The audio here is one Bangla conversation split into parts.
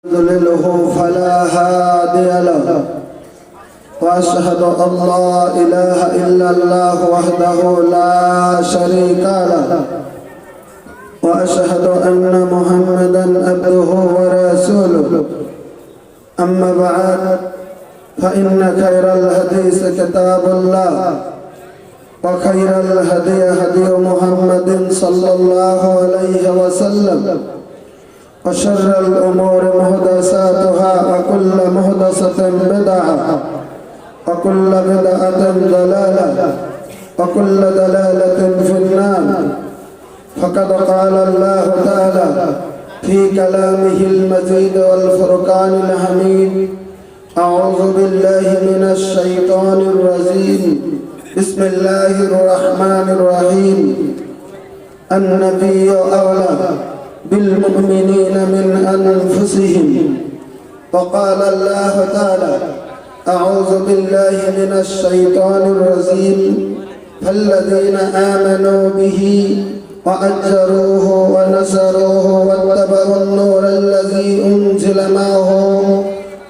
يضلله فلا هادي له وأشهد أن لا إله إلا الله وحده لا شريك له وأشهد أن محمدا عبده ورسوله أما بعد فإن خير الحديث كتاب الله وخير الهدي هدي محمد صلى الله عليه وسلم وشر الأمور محدثاتها وكل محدثة بدعة وكل بدعة ضلالة وكل ضلالة في النار. فقد قال الله تعالى في كلامه المجيد والفرقان الحميد: أعوذ بالله من الشيطان الرجيم. بسم الله الرحمن الرحيم. النبي أولى بالمؤمنين من أنفسهم. وقال الله تعالى: أعوذ بالله من الشيطان الرجيم. فالذين آمنوا به وأجروه ونصروه واتبعوا النور الذي أنزل معه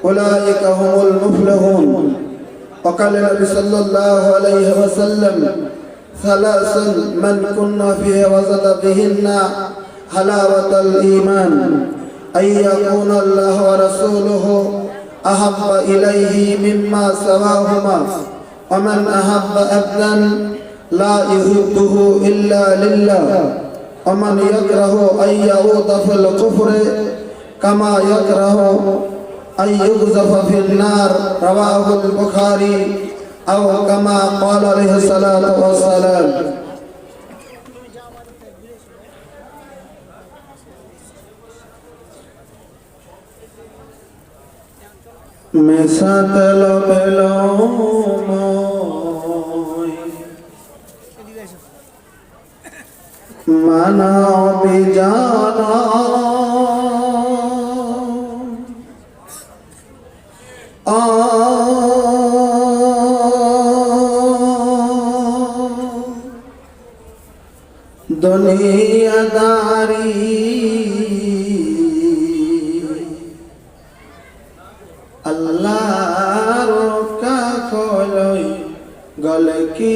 أولئك هم المفلحون. وقال النبي صلى الله عليه وسلم: ثلاث من كن فيه وجد بهن حلاوة الإيمان: أن يكون الله ورسوله أحب إليه مما سواهما، ومن أحب عبدا لا يحبه إلا لله، ومن يكره أن يعود في الكفر كما يكره أن يقذف في النار. رواه البخاري أو كما قال عليه الصلاة والسلام. মেসাতেল পেল মানবী জানা দুনিয়াদারি আল্লাহর কাখলৈ গলে কি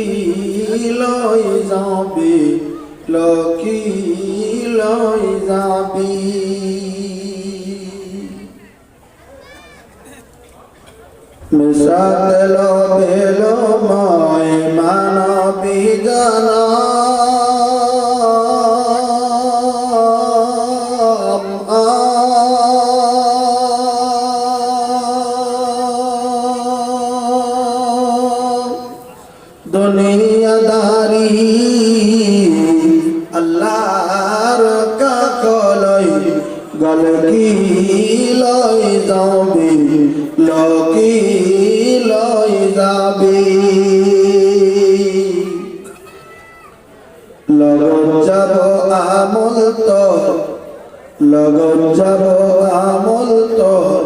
লৈ যাবি, লকি লৈ যাবি। মিছাতেল পেল মই মানবী জানা দুনিয়াদারি আল্লাহর কাখলৈ গলে কি লৈ যাবি, লকি লৈ যাবি। লগন যাব আমল তোর, লগন যাব আমল তোর,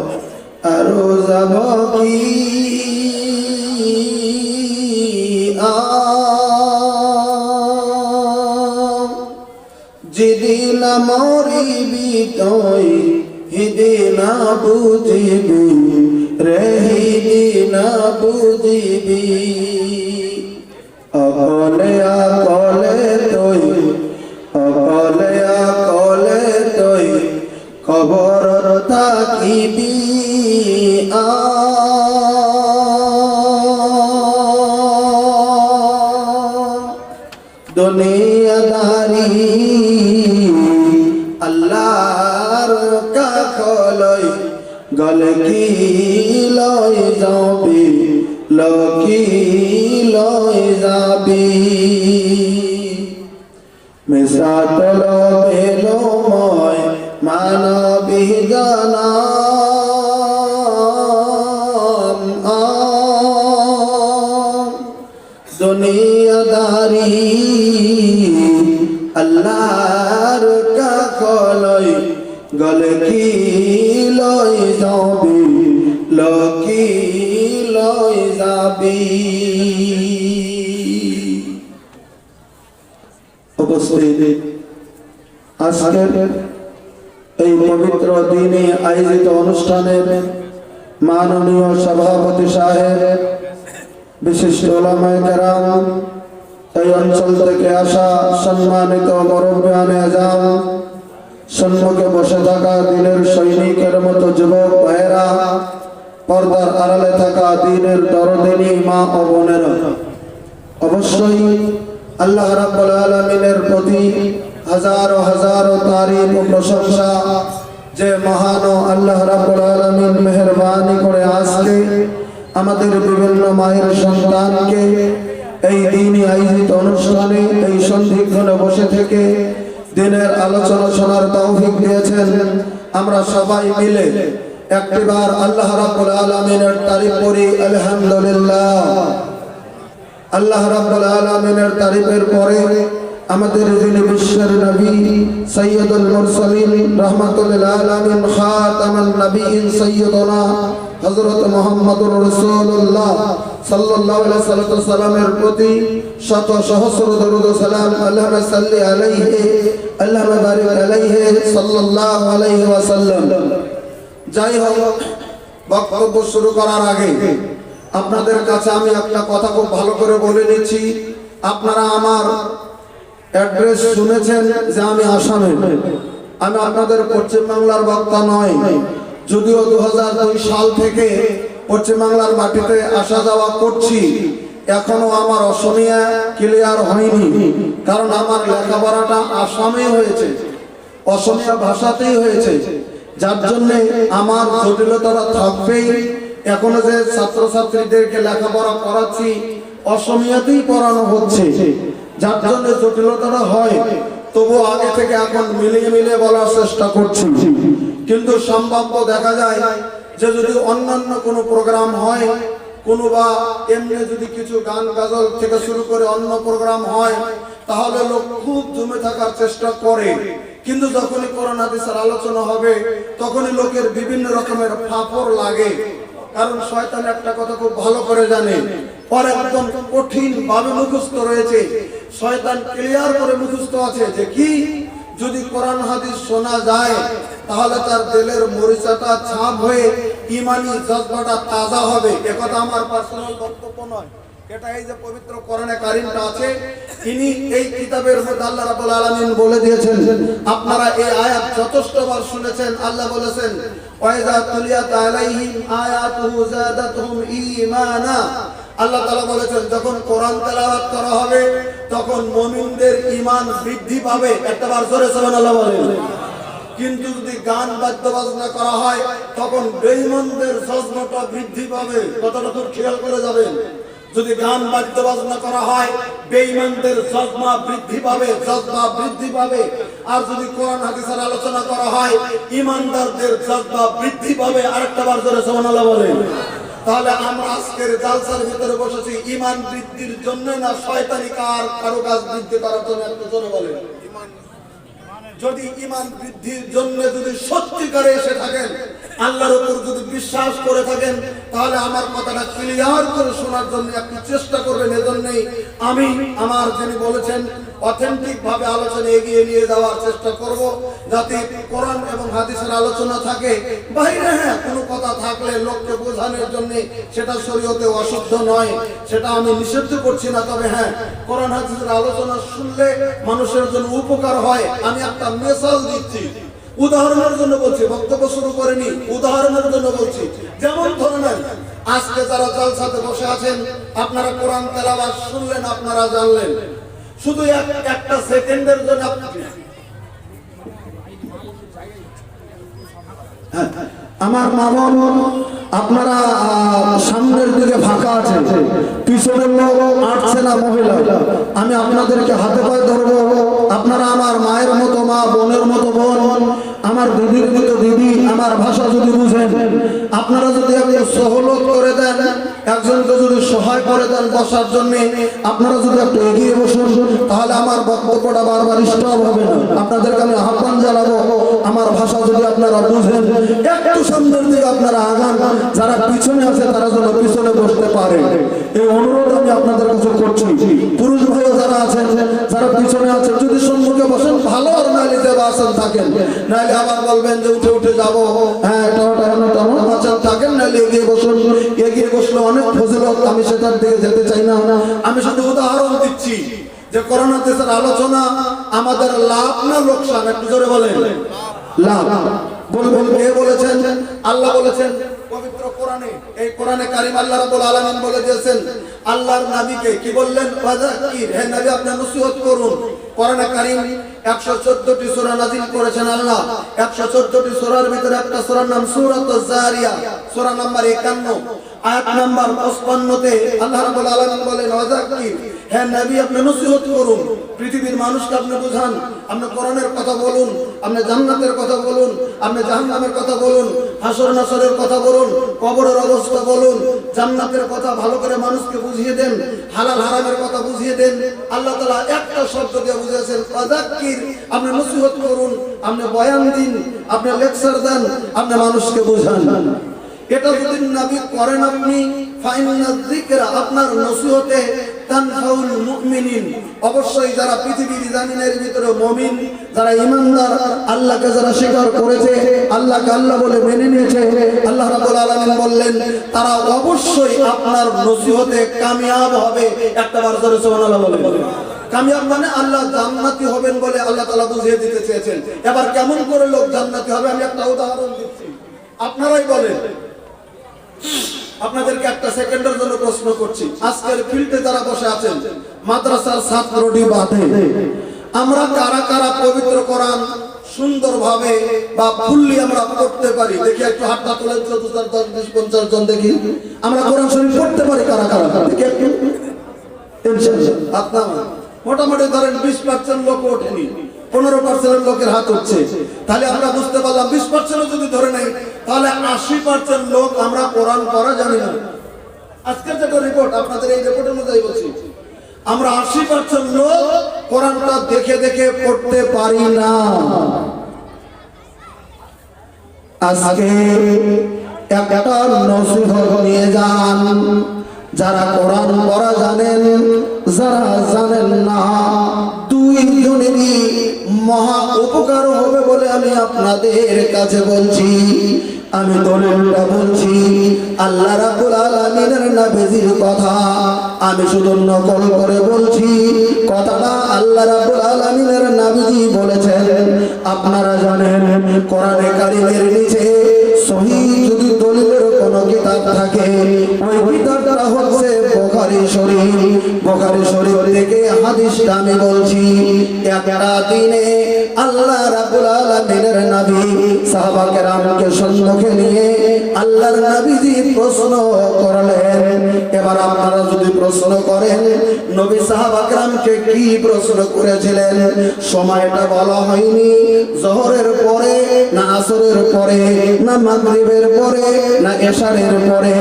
আৰু যাব কি যেদিন মরিবি তুই সেদিন বুঝিবি রে, সেদিন বুঝিবি। অকলে অকলে তুই, অকলে অকলে তুই কবরত থাকিবি। দুনিয়াদারি আল্লাহর কাখলৈ গলে কি লৈ যাবি, লকি লৈ যাবি। মিছাতেল পেল মই মানবী জানা দুনিয়াদারি আল্লাহর কাখলৈ গলে কি লৈ যাবি, লকি লৈ যাবি। উপস্থিত আজকের এই পবিত্র দিনে আয়োজিত অনুষ্ঠানের মাননীয় সভাপতি সাহেব, বিশিষ্ট ওলামায়ে কেরাম, এই অঞ্চল থেকে আসা সম্মানিত মুরব্বিয়ানে আজম, সম্মুখে বসে থাকা দিনের সৈনিকের মতো যুবক ভাইয়েরা, পর্দার আড়ালে থাকা দিনের দরদিনী মা ও বোনেরা, অবশ্যই আল্লাহ রাব্বুল আলামিনের প্রতি হাজারো হাজারো তারিফ ও প্রশংসা, যে মহান আল্লাহ রাব্বুল আলামিন মেহেরবানি করে আজকে আমাদের বিভিন্ন মায়ের সন্তানকে এই দিনই আয়োজিত অনুষ্ঠানে এই সন্ধিক্ষণে বসে থেকে দিনের আলোচনা শোনার তৌফিক দিয়েছেন। আমরা সবাই মিলে একটিবার আল্লাহ রাব্বুল আলামিনের তারিফ করি আলহামদুলিল্লাহ। আল্লাহ রাব্বুল আলামিনের তারিফের পরে আমাদের যিনি বিশ্বের নবী, সৈয়দুল মুরসালিন, রাহমাতুল লিল আলামিন, খাতামুন নবিয়্যিন, সাইয়্যিদুনা হযরত মুহাম্মদুর রাসূলুল্লাহ সাল্লাল্লাহু আলাইহি সাল্লামের প্রতি শত সহস্র দরুদ ও সালাম। আল্লাহুম্মা সাল্লি আলাইহি, আল্লাহুম্মা বারিক আলাইহি সাল্লাল্লাহু আলাইহি ওয়াসাল্লাম। যাই হোক, বক্তব্য শুরু করার আগে আপনাদের কাছে আমি একটা কথা খুব ভালো করে বলে নিচ্ছি। আপনারা আমার অ্যাড্রেস শুনেছেন যে আমি আসামে। আমি আপনাদের পশ্চিম বাংলার বক্তা নয়, যদিও 2002 সাল থেকে পশ্চিম বাংলার মাটিতে আসা যাওয়া করছি, এখনো আমার অসমীয়া ক্লিয়ার হয়নি, কারণ আমার লেখাপড়াটা আসামে হয়েছে, অসমীয়া ভাষাতেই হয়েছে, যার জন্য আমার জটিলতাটা থাকবেই। এখনো যে ছাত্রছাত্রীদেরকে লেখাপড়া করাচ্ছি অসমীয়াতেই পড়ানো হচ্ছে, যার জন্য জটিলতাটা হয়। তবু আগে থেকে এখন মিলিয়ে মিলিয়ে বলার চেষ্টা করছি। কিন্তু সম্ভাব্য দেখা যায় যে যদি অন্যান্য কোনো প্রোগ্রাম হয়, কোনো বা এমনি যদি কিছু গান গাজল থেকে শুরু করে অন্য প্রোগ্রাম হয়, তাহলে লোক খুব জমে থাকার চেষ্টা করে। কিন্তু যখনই কোরআন হাদিসের আলোচনা হবে তখনই লোকের বিভিন্ন রকমের ফাপড় লাগে, কারণ শয়তান একটা কথা খুব ভালো করে জানে, ওর একদম কঠিন ভাবে মুখস্থ রয়েছে। শয়তান ক্লিয়ার করে মুখস্থ আছে যে কি যদি কোরআন হাদিস শোনা যায় তাহলে তার দিলের মরিচাটা ছাপ হয়ে ঈমানি জজবাটা তাজা হবে। একথা আমার পার্সোনাল বক্তব্য নয়, এটা এই যে পবিত্র কোরআনে কারিমটা আছে, তিনি এই কিতাবের মধ্যে আল্লাহ রাব্বুল আলামিন বলে দিয়েছেন। আপনারা এই আয়াত যথেষ্টবার শুনেছেন। আল্লাহ বলেছেন, ওয়াইযা তুলিয়াত আলাইহিম আয়াতুহু যাদাতুহুম ঈমানা। আল্লাহ তাআলা বলেছেন, যখন কোরআন তেলাওয়াত করা হবে তখন মুমিনদের ঈমান বৃদ্ধি পাবে। একবার জোরে সুবহানাল্লাহ বলেন। কিন্তু যদি গান বাদ্য বাজনা করা হয় তখন বেঈমানদের জজবাটা বৃদ্ধি পাবে। কথাটা তো খেয়াল করে যাবেন। যদি গান বাদ্য বাজনা করা হয় বেঈমানদের জজবা বৃদ্ধি পাবে, জজবা বৃদ্ধি পাবে। আর যদি কোরআন হাদিসের আলোচনা করা হয় ঈমানদারদের জজবা বৃদ্ধি পাবে। আরেকটাবার জোরে সুবহানাল্লাহ বলেন। তাহলে আমরা আজকের জালসার ভিতরে বসেছি ঈমান বৃদ্ধির জন্য না শয়তানি কারো কাজ বৃদ্ধি করার জন্য? একটু জোরে বলেন। যদি ঈমান বৃদ্ধির জন্য যদি সত্যিকারে এসে থাকেন, আল্লাহর উপর যদি বিশ্বাস করে থাকেন, তাহলে আমার কথাটা ক্লিয়ার করে শোনার জন্য একটু চেষ্টা করবেন। এজন্যই আমি আমার যিনি বলেছেন অথেন্টিক ভাবে আলোচনা এগিয়ে নিয়ে যাওয়ার চেষ্টা করব, যাতে কোরআন এবং হাদিসের আলোচনা থাকে। বাইরে হ্যাঁ কোনো কথা থাকলে লোককে বোঝানোর জন্য সেটা শরীয়তে অশুদ্ধ নয়, সেটা আমি নিষিদ্ধ করছি না। তবে হ্যাঁ, কোরআন হাদিসের আলোচনা শুনলে মানুষের জন্য উপকার হয়। আমি একটা মিসাল দিচ্ছি, উদাহরণের জন্য বলছি, বক্তব্য শুরু করিনি, উদাহরণের জন্য বলছি। যেমন ধরে নেন, আজকে যারা জালসাতে বসে আছেন, আপনারা কোরআন তেলাওয়াত শুনলেন, আপনারা জানলেন, শুধু একটা সেকেন্ডের জন্য আমার মা বোন আপনারা সামনের দিকে ফাঁকা আছে, পিছনের লোক আটছে না মহিলা, আমি আপনাদেরকে হাতে পায়ে ধরবো। আপনারা আমার মায়ের মতো মা, বোনের মতো বোন, আমার দিদির মতো দিদি, আমার ভাষা যদি বুঝেন, আপনারা যদি একটু সহলত করে দেন, একজনকে যদি সহায় করে দেন বসার জন্য, আপনারা যদি একটু এগিয়ে বসুন, তাহলে আমার বক্তব্যটা বারবার স্টপ হবে না। আপনাদেরকে আমি আহ্বান জানাবো, আমার ভাষা যদি আপনারা বুঝেন, একটু সামনের দিকে আপনারা আগান, যারা পিছনে আছে তারা যেন পিছনে বসতে পারে, এই অনুরোধ আমি আপনাদের কাছে করছি। পুরুষ ভাইও যারা আছেন, যারা পিছনে আছেন, যদি সম্মুখে বসেন ভালো, আর নাইলে যে বাসন থাকেন, নাইলে আইলে আবার বলবেন যে উঠে উঠে যাবো, হ্যাঁ টানা থাকেন না, এগিয়ে বসুন। এগিয়ে বসলে অনেক ফজিলত, আমি সেটার দিকে যেতে চাই না। আমি শুধু উদাহরণ দিচ্ছি যে করোনা দেশের আলোচনা আমাদের লাভ না লোকসান, একটু জোরে বলেন। লাভ। বলবেন কে বলেছেন? আল্লাহ বলেছেন পবিত্র কোরআনে। এই কোরআনে কারীম আল্লাহ রাব্বুল আলামিন বলে দিয়েছেন, আল্লাহর নবীকে কি বললেন? ওয়াযাক্কির, হে নবী আপনি নসিহত করুন। কোরআনে কারীম 114টি সূরা নাযিল করেছেন আল্লাহ। 114টি সূরার ভিতরে একটা সূরার নাম সূরাতুজ জারিয়া, সূরা নাম্বার 51 আয়াত নাম্বার 55 তে আল্লাহ রাব্বুল আলামিন বলেন ওয়াযাক্কির, হে নবী আপনি নসিহত করুন, পৃথিবীর মানুষকে আপনি বুঝান, আপনি কোরআনের কথা বলুন, আপনি জান্নাতের কথা বলুন, আপনি জাহান্নামের কথা বলুন, হাসর নাসরের কথা বলুন, কবরের অবস্থা বলুন, জান্নাতের কথা ভালো করে মানুষকে বুঝিয়ে দেন, হালাল হারামের কথা বুঝিয়ে দেন। আল্লাহ তাআলা একটা শব্দ দিয়ে বুঝিয়েছেন ওয়াযাক্কির, আপনি নসিহত করুন, আপনি বয়ান দিন, আপনি লেকচার দেন, আপনি মানুষকে বুঝান। এটা যদি নবী করেন আপনি, ফাইনাল যিকরা, আপনার নসিহতে তানফাউল মুমিনিন, অবশ্যই যারা পৃথিবীর জামিনের ভিতরে মুমিন, যারা ঈমানদার, আল্লাহকে যারা স্বীকার করেছে, আল্লাহকে আল্লাহ বলে মেনে নিয়েছে, আল্লাহ রাব্বুল আলামিন বললেন তারা অবশ্যই আপনার নসিহতে কামিয়াব হবে। একটাবার জোরে সুবহানাল্লাহ বলেন। কামিয়াব মানে আল্লাহ জান্নাতি হবেন বলে আল্লাহ তাআলা বুঝিয়ে দিতে চেয়েছেন। এবার কেমন করে লোক জান্নাতি হবে আমি একটা উদাহরণ দিচ্ছি, আপনারাই বলেন। আপনাদেরকে একটা সেকেন্ডের জন্য প্রশ্ন করছি, আজকের ফিল্ডে যারা বসে আছেন, মাদ্রাসার ছাত্রটি বাদে আমরা কারা কারা পবিত্র কোরআন সুন্দরভাবে বা ফুললি আমরা পড়তে পারি? দেখি একটু হাতটা তোলেন, 50 জন দেখি। আমরা কোরআন শরীফ পড়তে পারি কারা কারা? দেখি একটু ইনশাআল্লাহ। আপনারা মোটামুটি ধরেন 20% লোক ওঠেনি, 15% লোকের হাত উঠছে। তাহলে আমরা বুঝতে পারলাম 20% যদি ধরে নেই তাহলে 80% লোক আমরা কোরআন পড়া জানি না। আজকের যেটা রিপোর্ট, আপনাদের এই রিপোর্টের মধ্যেই বলছি, আমরা 80% লোক কোরআনটা দেখে দেখে পড়তে পারি না। আজকে একটা নসিহত নিয়ে যান, যারা কোরআন পড়া জানেন, যারা জানেন না, দুইজনেরই মহা উপকার হবে বলে আমি আপনাদের কাছে বলছি। আমি দলিলটা বলছি আল্লাহ রাব্বুল আলামিনের নবীজির কথা, আমি শুধু নকল করে বলছি। কথাটা আল্লাহ রাব্বুল আলামিনের নবীজি বলেছেন। আপনারা জানেন কোরআনে কারীমের নিচে সহিহ যদি দলিলের কোন কিতাব থাকে, ওই কিতাবটা হচ্ছে বুখারী শরীফ। বুখারী শরীফ থেকে হাদিসটা আমি বলছি। একটা দিনে আল্লাহ রাব্বুল আলামিনের নবী সাহাবা কেরামকে সম্মুখে নিয়ে আল্লাহর নবীজি প্রশ্ন করলেন। এবার আপনারা যদি প্রশ্ন করেন নবী সাহাবা কেরামকে কি প্রশ্ন করেছিলেন, সময়টা বলা হয়নি, যোহরের পরে না আসরের পরে না মাগরিবের পরে না এশারের পরে,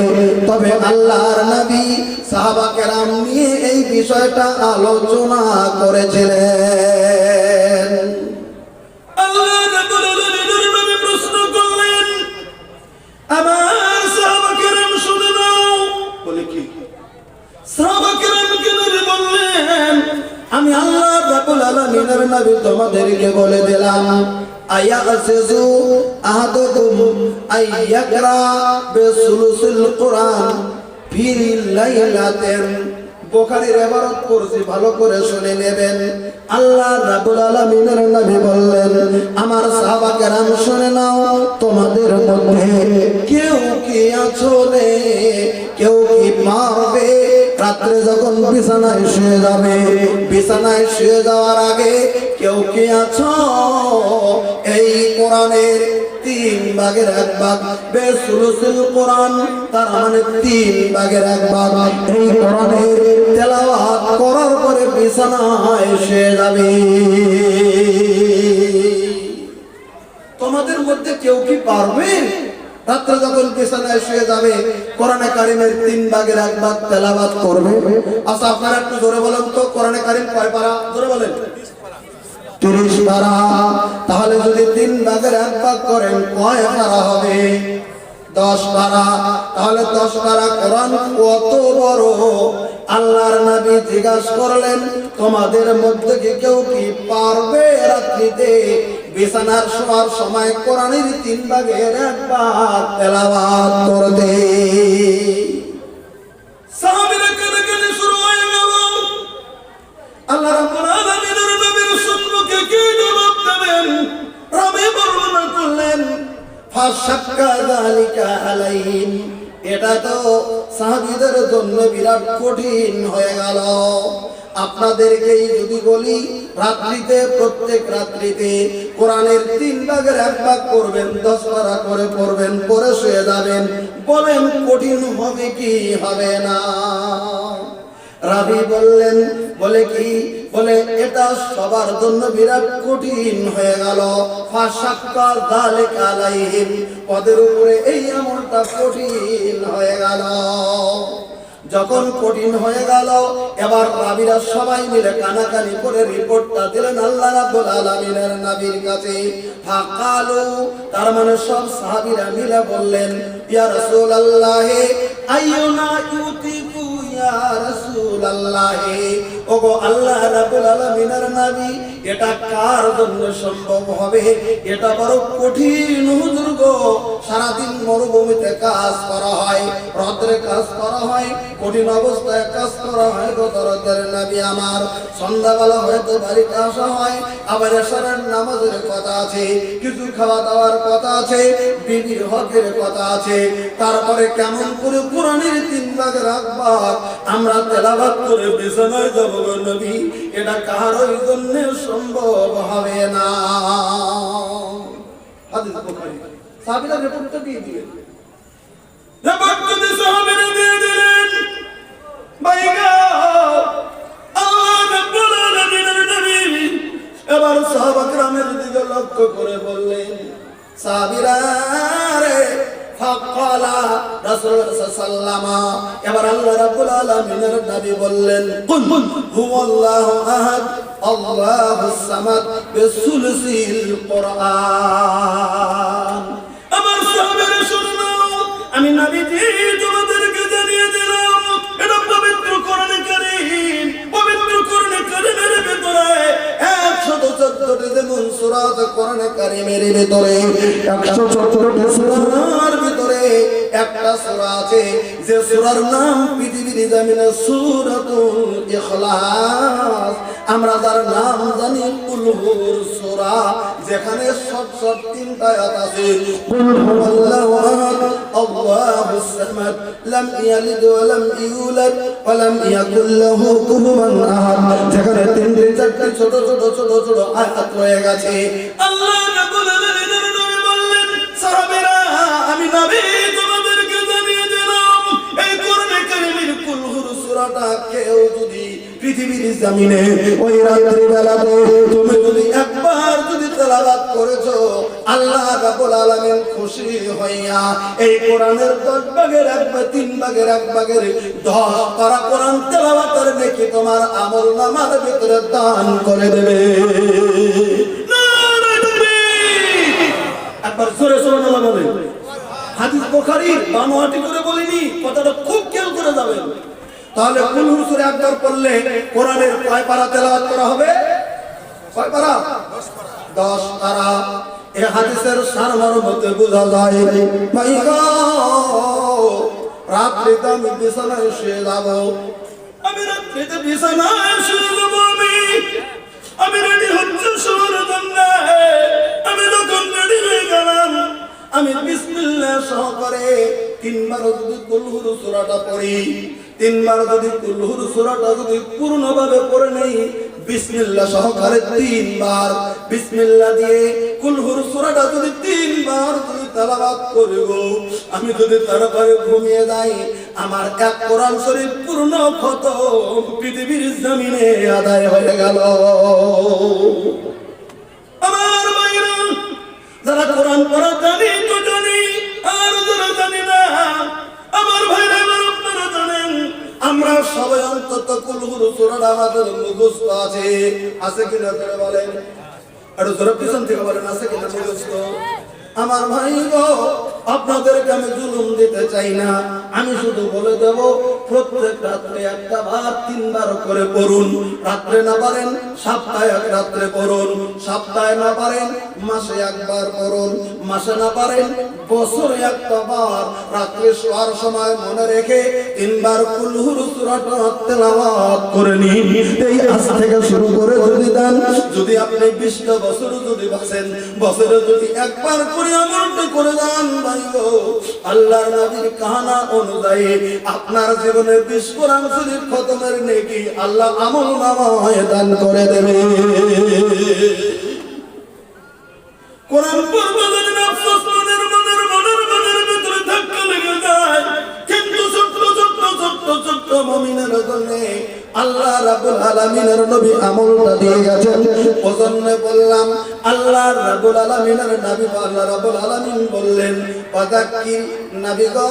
তবে আল্লাহর নবী সাহাবা কেরাম নিয়ে এই বিষয়টা আলোচনা করেছিলেন। আল্লাহ রাব্বুল আলামিনের নবী প্রশ্ন করলেন, আমার সাহাবা কেরাম শুনে নাও। বলে কি? সাহাবা কেরামকে নবী বললেন, আমি আল্লাহ রাব্বুল আলামিনের নবী তোমাদেরকে বলে দিলাম, আয়াসিজু আহাদুকুম আইয়াকরা বিসুলুসিল কোরআন ফি লাইলাতিন। বুখারীর ইবারত পড়ছি, ভালো করে শুনে নেবেন। আল্লাহ রাব্বুল আলামিনের নবী বললেন, আমার সাহাবা কেরাম শুনে নাও, তোমাদের মধ্যে কেউ কি আছো রে, কেউ কি পারবে রাত্রে যখন বিছানায় শুয়ে যাবে, বিছানায় শুয়ে যাওয়ার আগে কেউ কি আছো এই কোরআনের 3 ভাগের 1 ভাগ, বেসুলুসুল কোরআন, তার মানে 3 ভাগের 1 ভাগ এই কোরআনের তেলাওয়াত করার পরে বিছানায় শুয়ে যাবে। তোমাদের মধ্যে কেউ কি পারবে রাত্রে যখন বিছানায় শুয়ে যাবে কোরআনে কারীমের 3 ভাগের 1 ভাগ তেলাওয়াত করবে? আচ্ছা আপনারা একটু জোরে বলেন তো, কোরআনে কারীম কয় পারা? জোরে বলেন। 30 পারা। তাহলে যদি 3 ভাগের 1 ভাগ করেন কয় পারা হবে? 10 পারা। তাহলে 10 পারা কোরআন কত বড়? আল্লাহর নবী জিজ্ঞাসা করলেন, তোমাদের মধ্যে কি কেউ কি পারবে রাত্রিতে বিছানার শোয়ার সময় কোরআনের 3 ভাগের 1 ভাগ তেলাওয়াত করতে। সাহাবীরা কানে শুরু হয়ে গেল। আল্লাহ রাব্বুল আলামিনের নবীর সম্মুখে কি জবাব দেবেন? রবি বর্ণনা করলেন, ফাশাক্কা যালিকা আলাইহিম, এটা তো সাহাবীদের জন্য বিরাট কঠিন হয়ে গেল। আপনাদেরকেই যদি বলি, রাত্রিতে প্রত্যেক রাত্রিতে কোরআনের 3 ভাগের 1 ভাগ করবেন, 10 পারা করে পড়বেন, পরে শুয়ে যাবেন, বলেন কঠিন হবে কি হবে না? রাবি বললেন, বলে কি? বলে এটা সবার জন্য বিরাট কঠিন হয়ে গেল। ফাশাক্কা যালিকা আলাইহিম, ওদের উপরে এই আমলটা কঠিন হয়ে গেল। যখন কঠিন হয়ে গেল, এবার রাবিরা সবাই মিলে কানাকানি করে রিপোর্টটা দিলেন আল্লাহ রাব্বুল আলামিনের নবীর কাছে। ফাকালু, তার মানে সব সাহাবীরা মিলে বললেন, ইয়া রাসূলুল্লাহ, আইয়ুনা ইউতিকু ইয়া রাসূলুল্লাহ, ওগো আল্লাহ রাব্বুল আলামিনের নবী, এটা কার জন্য সম্ভব হবে? এটা বড় কঠিন হুজুর গো। সারাদিন মরুভূমিতে কাজ করা হয়, রৌদ্রে কাজ করা হয়, কঠিন অবস্থায় কাজ করা হয় গো দরদের নবী আমার। সন্ধ্যাবেলা হয়তো বাড়িতে আসা হয়, আবার এশারের নামাজের কথা আছে, কিছু খাওয়া দাওয়ার কথা আছে, বিবির হকের কথা আছে, তারপরে কেমন করে কোরআনের 3 ভাগের 1 ভাগ আমরা তেলাওয়াত করে বিছানায় যাব গো নবী? এটা কারোর জন্য সম্ভব হবে না। হাদিস বুখারী। সাহাবীরা রিপোর্টটা দিয়ে দিলেন। রিপোর্ট যদি সাহাবীরা দিয়ে দিলেন, ভাইগা আল্লাহ রাব্বুল আলামিনের নবী এবার সাহাবা کرامের দিকে লক্ষ্য করে বললেন, সাহাবীরা রে, ফাকালা রাসূলুল্লাহ সাল্লাল্লাহু আলাইহি, এবার আল্লাহ রাব্বুল আলামিনের নবী বললেন, কুল হুয়াল্লাহু আহাদ আল্লাহুস সামাদ বিসুলসিল কুরআন। আমার সাহাবীরা শুনো, আমি নবীজি তোমাদেরকে জানিয়ে দিলাম, এটা পবিত্র কোরআনে কারীম, পবিত্র কোরআনে কারীমের ভিতরে 114টি যেমন সূরা আছে কোরআনে কারীমের ভিতরে, 114টি সূরার ভিতরে একটা সূরা আছে যে সূরার নাম পৃথিবীর জমিনে সূরাতুল ইখলাস। আমরা যার নাম জানি কুল হুর সূরা, যেখানে সব 3টা আয়াত আছে, কুল হুয়াল্লাহু আহাদ আল্লাহুস সামাদ লাম ইয়ালিদ ওয়া লাম ইউলাদ ওয়া লাম ইয়াকুল লাহু কুফুয়ান আহাদ, যেখানে 3-4টি ছোট ছোট ছোট ছোট আয়াত রয়ে গেছে। আল্লাহ রাব্বুল আলামিনের নবী বললেন, সাহাবীরা আমি নবী তোমাদেরকে জানিয়ে দিলাম, এই কোরআনে কারীমের কুল হুর সূরাটা কেউ যদি পৃথিবীর জমিনে ওই রাত্রি বেলাতে তুমি যদি একবার যদি তেলাওয়াত করেছো, আল্লাহ রাব্বুল আলামিন খুশি হইয়া এই কোরআনের 10 ভাগের 1 ভাগ, 3 ভাগের 1 ভাগের 10 পারা কোরআন তেলাওয়াতের নেকি তোমার আমলনামার ভিতরে দান করে দেবে। একবার জোরে সুবহানাল্লাহ বলে। হাদিস বুখারীর বানোয়াটি করে বলিনি, কথাটা খুব খেয়াল করে যাবেন। তাহলে কুল হুর সূরা একবার পড়লে কোরআনের কয় পারা তেলাওয়াত করা হবে? কয় পারা? 10 পারা। এই হাদিসের সারমর্মতে বোঝা যায়, ভাইগো রাত্রিতে আমি বিছানায় শুয়ে যাব, আমি রাত্রিতে বিছানায় শুয়ে যাব, আমি রেডি হচ্ছে শোয়ার জন্য। আমি যখন রেডি হয়ে গেলাম, আমি বিসমিল্লাহ সহকারে 3 বার যদি কুল হুর সূরাটা পড়ি, 3 বার যদি কুল হুর সূরাটা যদি পূর্ণভাবে পড়ে নেই, বিসমিল্লাহ সহকারে 3 বার বিসমিল্লাহ দিয়ে কুল হুর সূরাটা যদি 3 বার যদি তেলাওয়াত করব, আমি যদি তারপরে ঘুমিয়ে যাই, আমার এক কোরআন শরীফ পূর্ণ খতম পৃথিবীর জমিনে আদায় হয়ে গেল। আমার ভাইরা, যারা কোরআন পড়া জানি তো জানি, আর যারা জানি না, আমার ভাইরা আপনারা জানেন, আমরা সবাই অন্তত কুল হুর সূরাটা আমাদের মুখস্থ আছে। আছে কিনা করে বলেন, আর জোরে পিছন থেকে বলেন আছে কিনা মুখস্থ? আমার ভাই গো, আপনাদেরকে আমি জুলুম দিতে চাই না, আমি শুধু বলে দেব প্রত্যেক রাত্রে একটা বার 3 বার করে পড়ুন। রাত্রে না পারেন সপ্তাহে এক রাত্রে পড়ুন, সপ্তাহে না পারেন মাসে একবার পড়ুন, মাসে না পারেন বছরে একটা বার। রাত্রে শোয়ার সময় মনে রেখে 3 বার কুল হুর সূরাটা তেলাওয়াত করে নিন। এই আজ থেকে শুরু করে যদি দেন, যদি আপনি 20টা বছর যদি বাঁচেন, বছরে যদি একবার করে আমলটা করে দেন ভাই গো, আল্লাহর নবীর কাহানা অনুযায়ী আপনার জীবনে 20 কোরআন শরীফ খতমের নেকি আল্লাহ আমল নামায় দান করে দেবে। কোরআন পড়বে যেদিন আফসোস মনের ভিতরে ধাক্কা লেগে যায়, কিন্তু ছোট্ট মুমিনের জন্য আল্লাহ রাব্বুল আলামিনের নবী আমলটা দিয়ে গেছেন। ওজন্য বললাম আল্লাহ রাব্বুল আলামিনের নবী আল্লাহ রাব্বুল আলামিন বললেন, ফাযাক্কির নবী গো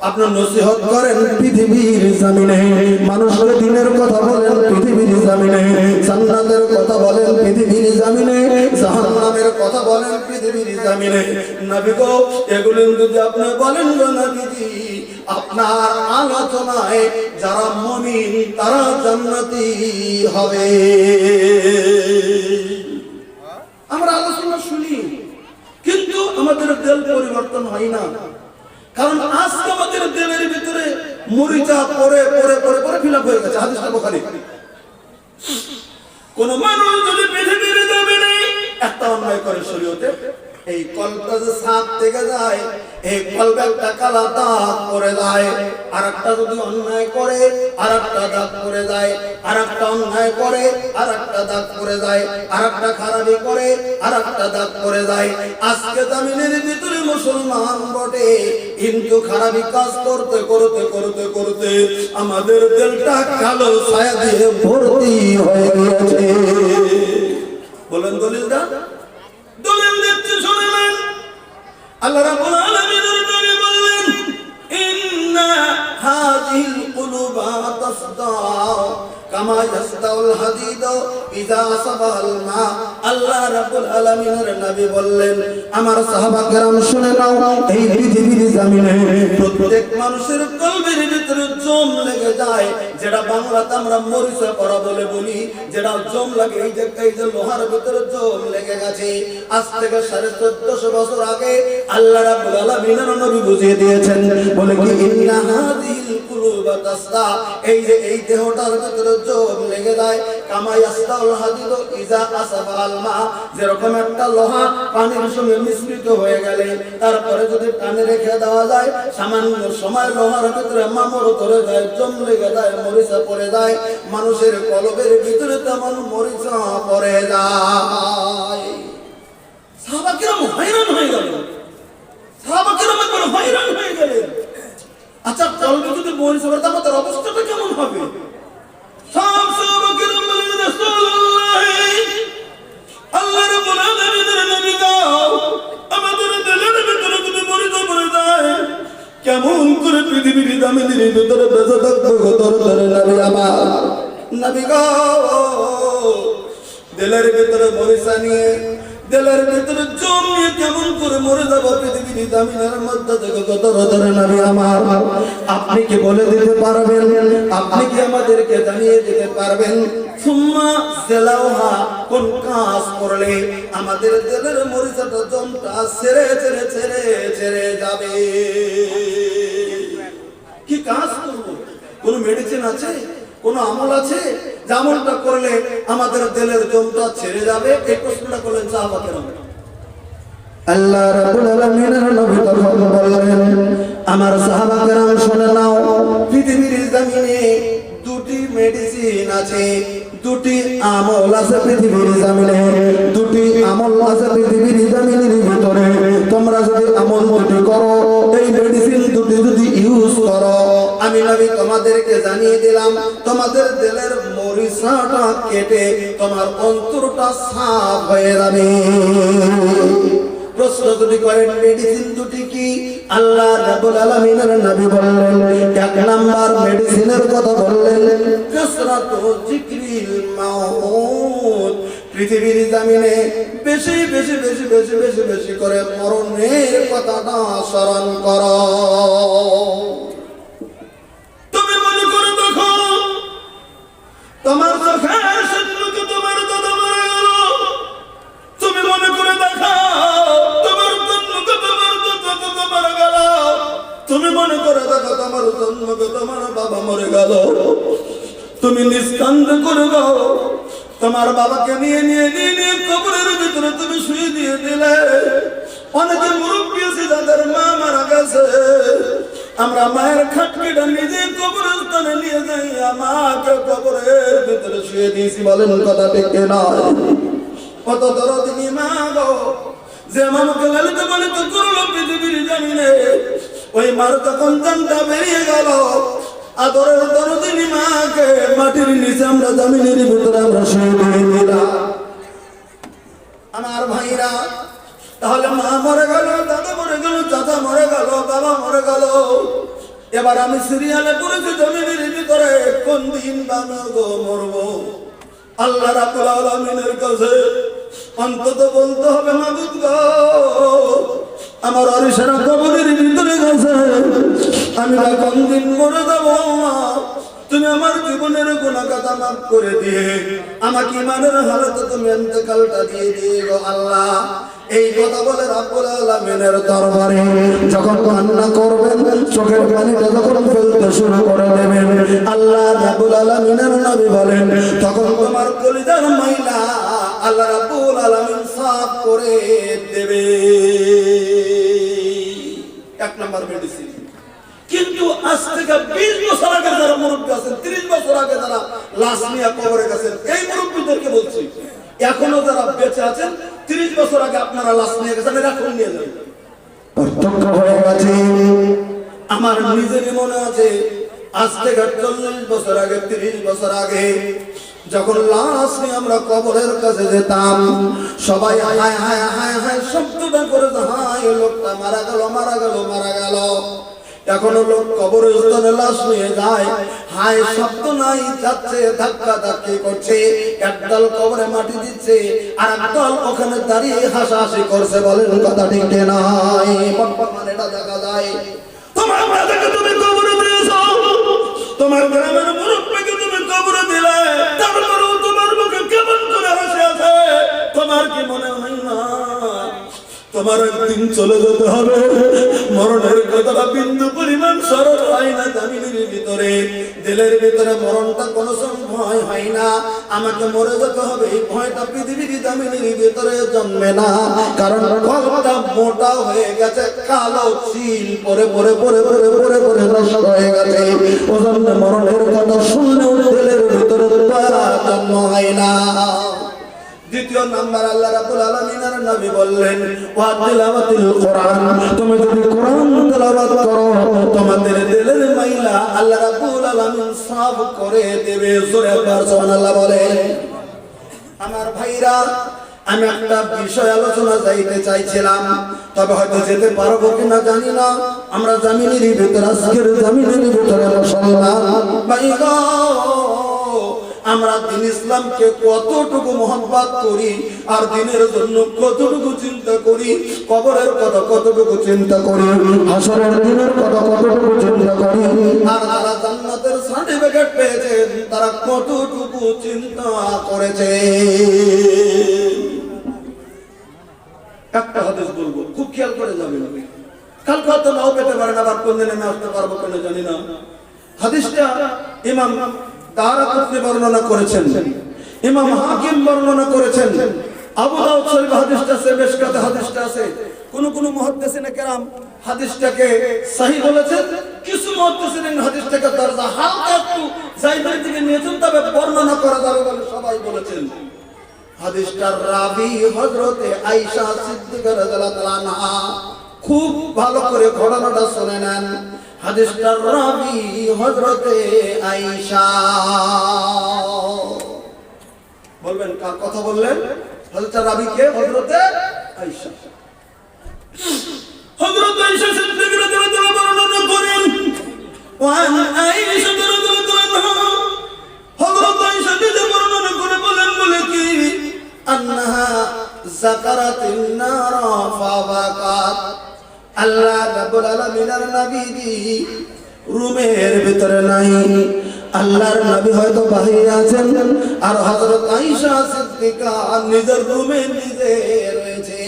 আপনার নসিহত করেন পৃথিবীর জমিনে, মানুষের দিনের কথা বলেন পৃথিবীর জমিনে, জান্নাতের কথা বলেন পৃথিবীর জমিনে, জাহান্নামের কথা বলেন পৃথিবীর জমিনে। নবী গো এগুলো যদি আপনি বলেন গো নবীজি, আপনার আলোচনায় যারা মুমিন তারা জান্নাতি হবে। আমরা আলোচনা শুনি কিন্তু আমাদের দিল পরিবর্তন হয় না, কারণ আজকে আমাদের দিলের ভিতরে মরিচা পরে পরে পরে পরে ফিল আপ হয়ে গেছে। হাদিসটা বুখারী। কোন মানুষ যদি পৃথিবীর জমিনে একটা অন্যায় করে শরীয়তে, এই কলটা যে সাপ থেকে যায়, এই কলবে একটা কালা দাগ করে যায়, আর একটা যদি অন্যায় করে আর একটা দাগ করে যায়, আর একটা অন্যায় করে আর একটা দাগ করে যায়, আর একটা খারাপি করে আর একটা দাগ করে যায়। আজকে জমিনের ভিতরে মুসলমান বটে, কিন্তু খারাপি কাজ করতে করতে করতে করতে আমাদের দিলটা কালো ছায়া দিয়ে ভর্তি হয়ে গেছে। বলেন দলিলটা, দলিল দিতে শুনলেন। আল্লাহ রাব্বুল আলামিনের নবী বললেন, ইন্না হাযিল কুলুবা তাসদাউ কামা ইয়াসদাউল হাদিদ ইযা সাবাল মা। আল্লাহ রাব্বুল আলামিনের নবী বললেন, আমার সাহাবা কেরাম শুনে নাও, এই পৃথিবীর জমিনে প্রত্যেক মানুষের কলবের ভিতরে জম লেগে যায়, যেটা বাংলাতে আমরা মরিচা পড়া বলে বলি, যেটা জম লাগে, এই যে লোহার ভিতরে জম লেগে গেছে। আজ থেকে 1450 বছর আগে আল্লাহ রাব্বুল আলামিনের নবী বুঝিয়ে দিয়েছেন, বলে কি ইন্না হাযিল কুলুবা তাসদা, এই যে এই দেহটার ভিতরে জম লেগে যায়, কামা ইয়াসদাউল হাদিদ ইযা আসাবাল মা, যেরকম একটা লোহা পানির সঙ্গে মিশ্রিত হয়ে গেলে তারপরে যদি টানে রেখে দেওয়া যায়, সামান্য সময় লোহার ভিতরে মামড় ধরে যায়, জম লেগে যায়, মরিচা পড়ে যায়। মানুষের কলবের ভিতরে তেমন মরিচা পড়ে যায়। সাহাবা কিরাম হয়রান হয়ে গেল, সাহাবা কিরাম একবার হয়রান হয়ে গেলেন। আচ্ছা কলবে যদি মরিচা পড়ে তার অবস্থাটা কেমন হবে? সব সাহাবা কিরাম বলেন, রাসূলুল্লাহ আল্লাহ রাব্বুল আলামিনের নবী গো, আমাদের দিলের ভিতরে যদি মরিচা পড়ে যায় কেমন করে পৃথিবীর জমিনের ভিতরে বেঁচে থাকবো গো তোর নবী আমার। নবী গো দিলের ভিতরে মরিচা নিয়ে, দিলের ভিতরে জম নিয়ে কেমন করে মরে যাবো পৃথিবীর জমিনের মধ্যে থেকে গো তোর নবী আমার। আপনি কি বলে দিতে পারবেন? আপনি কি আমাদেরকে জানিয়ে দিতে পারবেন? সুম্মা জেলাওহা, কোন কাজ করলে আমাদের দিলের মরিচাটা জমটা ছেড়ে ছেড়ে ছেড়ে ছেড়ে যাবে? কি কাজ করব? কোন মেডিসিন আছে, কোন আমল আছে যে আমলটা করলে আমাদের দিলের জমটা ছেড়ে যাবে? এই প্রশ্নটা করলেন সাহাবা কেরাম। আল্লাহ রাব্বুল আলামিনের নবী তখন বললেন, আমার সাহাবা কেরাম শুনে নাও, পৃথিবীর জমিনে দুটি মেডিসিন আছে, দুটি আমল আছে পৃথিবীর জমিনে, দুটি আমল আছে পৃথিবীর জমিনের ভিতরে। তোমরা যদি আমল দুটি করো, এই মেডিসিন দুটি যদি ইউজ করো, আমি নবী তোমাদেরকে জানিয়ে দিলাম, তোমাদের দিলের মরিচাটা কেটে তোমার অন্তরটা সাফ হয়ে যাবে। প্রশ্ন যদি করেন মেডিসিন দুটি কি? আল্লাহ রাব্বুল আলামিনের নবী বললেন, এক নাম্বার মেডিসিনের কথা বললেন কাসরাতু যিকরিল মাউত, পৃথিবীর জমিনে বেশি বেশি বেশি বেশি বেশি বেশি করে মরণের কথাটা স্মরণ করো। তুমি মনে করে দেখো তোমার চোখের সামনে তোমার দাদা মারা গেল, তুমি মনে করে দেখো তোমার জন্মকে তোমার দাদা মারা গেল, তুমি মনে করে দেখো তোমার জন্মকে তোমার বাবা মরে গেল, তুমি নিষ্কান্ত করে দাও তোমার বাবাকে নিয়ে নিয়ে নিয়ে নিয়ে কবরের ভিতরে তুমি শুয়ে দিয়ে দিলে। অনেকে মুরব্বী আছে যাদের মা মারা গেছে, আমরা মায়ের খাটকিটা নিজে কবরস্থানে নিয়ে যাই, আমাকে কবরের ভিতরে শুয়ে দিয়েছি, বলেন কথা ঠিক না? কত দরদি মা গো, যে আমাকে লালিত পালিত করলো পৃথিবীর জমিনে, ওই মার তখন জানটা বেরিয়ে গেল, আদরের দরদিনী মাকে মাটির নিচে আমরা জমিনের ভিতরে আমরা শুয়ে দিয়ে দিলাম। আমার ভাইরা, তাহলে মা মরে গেল, দাদা মরে গেল, চাচা মরে গেল, বাবা মরে গেল, এবার আমি সিরিয়ালে পড়েছি জমিনের ভিতরে কোন দিন বাবা গো মরবো। আল্লাহ রাব্বুল আলামিনের কাছে অন্তত বলতে হবে, মাবুদ গো আমার অরিসারা কবরের ভিতরে গেছে, আমি কোন দিন মরে যাবো, তুমি আমার জীবনের গুনাহ কথা মাফ করে দিয়ে আমাকে ইমানের হালতে তুমি ইন্তেকালটা দিয়ে দিয়ে গো আল্লাহ। এই কথা বলে রাব্বুল আলামিনের দরবারে যখন কান্না করবেন, চোখের পানিটা যখন ফেলতে শুরু করে দেবেন, আল্লাহ রাব্বুল আলামিনের নবী বলেন তখন তোমার কলিজার ময়লা আল্লাহ রাব্বুল আলামিন সাফ করে দেবে। এক নাম্বার মেডিসিন। কিন্তু আজ থেকে 20 বছর আগে যারা মুরব্বী আছেন, 30 বছর আগে যারা লাশ নিয়ে কবরে গেছেন, এই মুরব্বীদেরকে বলছি এখনো যারা বেঁচে আছেন, 30 বছর আগে আপনারা লাশ নিয়ে গেছেন, এখন নিয়ে যাবেন, পার্থক্য হয়ে গেছে। আমার নিজেরই মনে আছে আজ থেকে 40 বছর আগে 30 বছর আগে যখন লাশ নিয়ে আমরা কবরের কাছে যেতাম, সবাই হায় হায় হায় হায় শব্দটা করে, হায় লোকটা মারা গেল মারা গেল মারা গেল। এখনো লোক কবরস্থানে লাশ নিয়ে যায়, হায় শব্দ নাই, যাচ্ছে ধাক্কা ধাক্কি করছে, একদল কবরে মাটি দিচ্ছে আর একদল ওখানে দাঁড়িয়ে হাসাহাসি করছে, বলেন কথা ঠিক নাই? বর্তমানে এটা দেখা যায়। তোমার মাকে তুমি কবরে দিয়েছো, তোমার গ্রামের মুরব্বিকে তুমি কবরে দিলে, তারপরেও তোমার মুখে কেমন করে হাসি আছে? তোমার কি মনে হয় না তোমার একদিন চলে যেতে হবে? মরণের কথাটা বিন্দু পরিমাণ স্মরণ হয় না জমিনের ভিতরে, দিলের ভিতরে মরণটা কোনো ভয় হয় না, আমাকে মরে যেতে হবে এই ভয়টা পৃথিবীর জমিনের ভিতরে জন্মে না, কারণ কলটা মোটা হয়ে গেছে, কালো চিল পরে পরে পরে পরে পরে পরে নষ্ট হয়ে গেছে। ওজন্য মরণের কথা শুনলেও দিলের ভিতরে দয়া জন্ম হয় না। দ্বিতীয় নাম্বার, আল্লাহ রাব্বুল আলামিনের নবী বললেন ওয়া তিলাওয়াতুল কোরআন, তুমি যদি কোরআন তেলাওয়াত করো তোমাদের দিলের মাইলা আল্লাহ রাব্বুল আলামিন সাফ করে দেবে। জোরে একবার সুবহানাল্লাহ বলেন। আমার ভাইরা, আমি একটা বিষয় আলোচনা যাইতে চাইছিলাম, তবে হয়তো যেতে পারবো কিনা জানি না। আমরা জমিনের ভিতরে, আজকের জমিনের ভিতরে মুসলমান ভাইরা, আমরা দিন ইসলামকে কতটুকু মহব্বত করি আর দিনের জন্য কতটুকু চিন্তা করি, কবরের কথা কতটুকু চিন্তা করি, হাসরের দিনের কথা কতটুকু চিন্তা করি, আর যারা জান্নাতের সার্টিফিকেট পেয়েছেন তারা কতটুকু চিন্তা করেছে। একটা হাদিস বলবো, খুব খেয়াল করে যাবেন, কালকে হয়তো নাও পেতে পারেন, আবার কোন দিন আমি আসতে পারবো কেন জানি না। হাদিসটা ইমাম দারাকুতনি বর্ণনা করেছেন, ইমাম হাকিম বর্ণনা করেছেন, আবু দাউদ শরীফ হাদিসটা আছে, মিশকাতে হাদিসটা আছে। কোন কোন মুহাদ্দিসিনে কেরাম হাদিসটাকে সহিহ বলেছেন, কিছু মুহাদ্দিসিন হাদিসটাকে দরজা হালকা একটু জায়গার দিকে নিয়েছেন, তবে বর্ণনা করা যাবে বলে সবাই বলেছেন। হাদিসটার রাবী হযরতে আয়েশা সিদ্দিকা রাদিয়াল্লাহু তাআলা আনহা। খুব ভালো করে ঘটনাটা শুনে নেন। হাদিসটার রাবী হযরতে আয়েশা। বলবেন কার কথা বললেন? হাদিসটার রাবী কে? হযরতে আয়েশা। হযরতে আয়েশা সিদ্দিকা রাদিয়াল্লাহু তাআলা বর্ণনা করেন, ওয়ান আয়েশা রাদিয়াল্লাহু আনহা, হযরতে আয়েশা নিজে বর্ণনা করে বলেন, বলে কি আন্নাহা যাকারাতিন নার ফাবাকাত। আল্লাহ রাব্বুল আলামিনের নবী রুমের ভিতরে নাই, আল্লাহর নবী হয়তো বাইরে আছেন, আর হযরত আয়েশা সিদ্দিকা নিজের রুমে নিজে রয়েছে।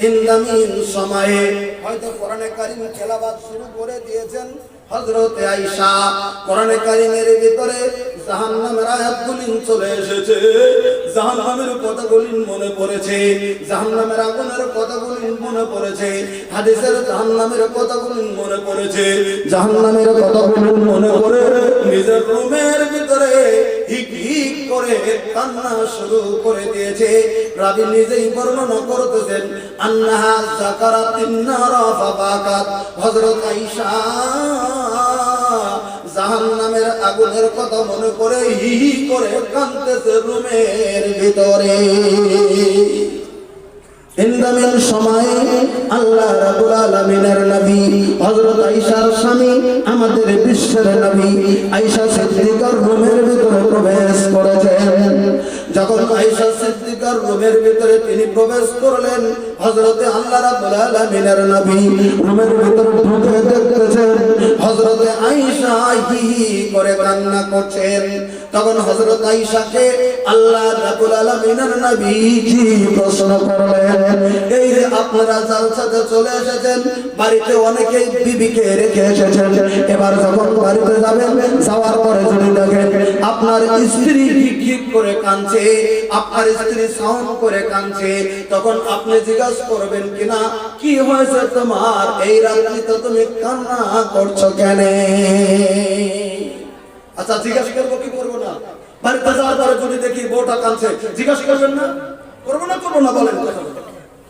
ইনদামিন সময়ে হয়তো কোরআনে কারীম তেলাওয়াত শুরু করে দিয়েছেন হযরত আয়েশা। কোরআনে কারীমের ভিতরে জাহান্নামের আয়াতগুলি চলে এসেছে, জাহান্নামের কথাগুলি মনে পড়েছে, জাহান্নামের আগুনের কথাগুলি মনে পড়েছে, হাদিসের জাহান্নামের কথাগুলি মনে পড়েছে, জাহান্নামের কথাগুলি মনে করে নিজের রুমের ভিতরে হিক হিক করে কান্না শুরু করে দিয়েছে। রাবী নিজেই বর্ণনা করতেছেন, আন্নাহা যাকারাতিন নার ফাবাকাত। হযরত আয়েশা জাহান্নামের আগুনের কথা মনে করে হি হি করে কাঁদতেছে রুমের ভিতরে। ইনদামিন সময়ে আল্লাহ রাব্বুল আলামিনের নবী হযরত আয়েশার স্বামী আমাদের বিশ্বের নবী আয়েশা সিদ্দিকার রুমের ভিতরে প্রবেশ করেছেন। যখন আয়েশা সিদ্দিকার রুমের ভিতরে তিনি প্রবেশ করলেন, হযরতে আল্লাহ রাব্বুল আলামিনের নবী রুমের ভিতরে ঢুকে দেখতেছেন হযরতে আয়েশা হি হি করে কান্না করছেন। তখন হযরত আয়েশাকে আল্লাহ রাব্বুল আলামিনের নবী কি প্রশ্ন করলেন, এই যে আপনারা জালসাতে চলে এসেছেন, বাড়িতে অনেকেই বিবিকে রেখে এসেছেন, এবার যখন বাড়িতে যাবেন, যাওয়ার পরে যদি দেখেন আপনার স্ত্রী হিক করে কাঁদছে, আপনার স্ত্রী সাউন্ড করে কাঁদছে, তখন আপনি জিজ্ঞাসা করবেন কিনা, কি হয়েছে তোমার, এই রাত্রিতে তুমি কান্না করছো কেন? আচ্ছা, জিজ্ঞাসা করবো কি করবো না? বাড়িতে যাওয়ার পরে যদি দেখি বউটা কাঁদছে, জিজ্ঞাসা করবেন না? করবো না করবো না বলেন?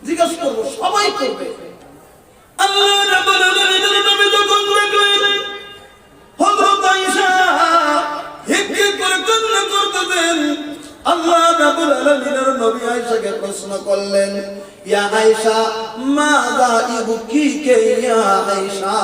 জিজ্ঞাসা করবো, সবাই করবে। আল্লাহ রাব্বুল আলামিনের নবী যখন দেখলেন হযরত আয়েশা হিক হিক করে কান্না করতেছেন, আল্লাহ রাব্বুল আলামিনের নবী আয়েশাকে প্রশ্ন করলেন, ইয়া আয়েশা মাযা ইবকিকে ইয়া আয়েশা,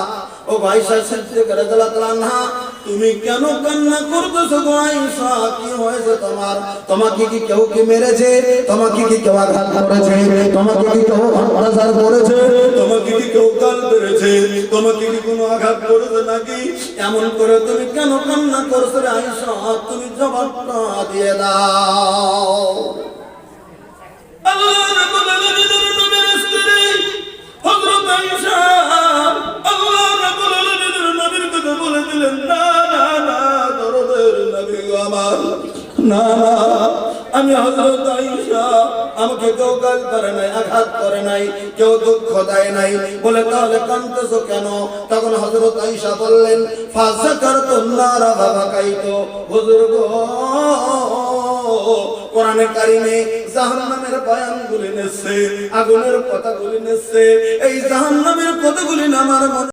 ও আয়েশা সিদ্দিকা রাদিয়াল্লাহু আনহা, তুমি কেন কান্না করতেছো গো আয়েশা, কি হয়েছে তোমার? তোমাকে কি কেউ কি মেরেছে? তোমাকে কি কেউ আঘাত করেছে? তোমাকে কি কেউ অত্যাচার করেছে? তোমাকে কি কেউ গাল মেরেছে? তোমাকে কি কোনো আঘাত করেছে নাকি? এমন করে তুমি কেন কান্না করছো রে আয়েশা? তুমি জবাবটা দিয়ে দাও। আল্লাহ রাব্বুল আলামিনের নবীর স্ত্রী হযরত আয়েশা আল্লাহ রাব্বুল আলামিনের নবীর কথা বলে দিলেন, না না না দরদের নবী আমার, না না, আমি হযরত আয়েশা, আমাকে কেউ গাল করে নাই, আঘাত করে নাই, কেউ দুঃখ দেয় নাই। বলে তাহলে কাঁদতেছো কেন? তখন হযরত আয়েশা বললেন, ফাযাকারতুন নারা ফাবাকাইতু। হুজুর গো, কোরআনে কারিমে জাহান্নামের বয়ানগুলি নেছে, আগুনের কথাগুলি নেছে, এই জাহান্নামের কথাগুলি আমার